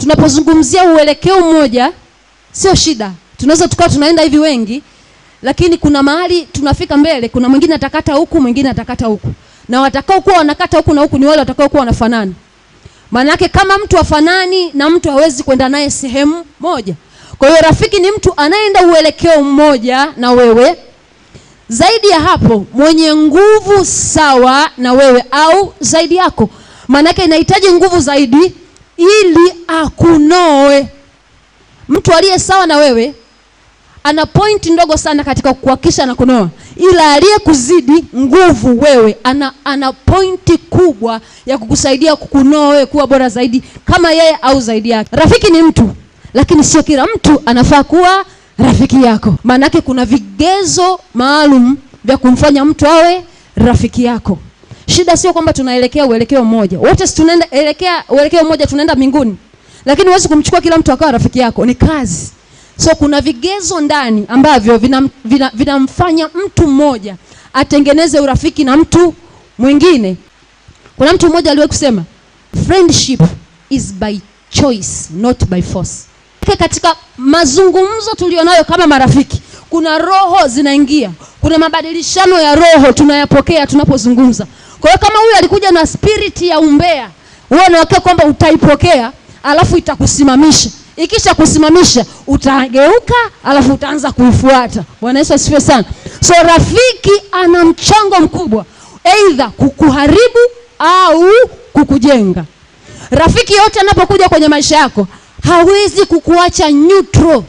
tunapozungumzia uelekeo mmoja sio shida. Tunaweza tukawa tunaenda hivi wengi, lakini kuna mahali tunafika mbele, kuna mwingine atakata huku, mwingine atakata huku. Na watakao kuwa wanakata huku na huku ni wale watakao kuwa wanafanana. Maana yake kama mtu afanani na mtu hawezi kwenda naye sehemu moja. Kwa hiyo rafiki ni mtu anayeenda uelekeo mmoja na wewe. Zaidi ya hapo, mwenye nguvu sawa na wewe au zaidi yako. Maana yake inahitaji nguvu zaidi ili akunoe. Mtu aliye sawa na wewe ana point ndogo sana katika kuhakikisha na kunoa, ila aliye kuzidi nguvu wewe ana point kubwa ya kukusaidia kukunoa wewe kuwa bora zaidi kama yeye au zaidi yake. Rafiki ni mtu, lakini sio kila mtu anafaa kuwa rafiki yako. Maana yake kuna vigezo maalum vya kumfanya mtu awe rafiki yako. Shida sio kwamba tunaelekea uelekeo mmoja. Wote tunaenda elekea uelekeo mmoja, tunaenda mbinguni. Lakini huwezi kumchukua kila mtu akawa rafiki yako, ni kazi. So kuna vigezo ndani ambavyo vinamfanya mtu mmoja atengeneze urafiki na mtu mwingine. Kuna mtu mmoja aliwahi kusema, friendship is by choice, not by force. Katika mazungumzo tulionayo kama marafiki, kuna roho zinaingia, kuna mabadilishano ya roho tunayapokea tunapozungumza. Kwa hiyo kama huyu alikuja na spirit ya umbea, wewe unawakia kwamba utaipokea, alafu itakusimamisha. Ikisha kusimamisha, utageuka, alafu utaanza kuifuata. Bwana Yesu asifiwe sana. So rafiki ana mchango mkubwa, either kukuharibu au kukujenga. Rafiki yote anapokuja kwenye maisha yako, hawezi kukuacha neutral.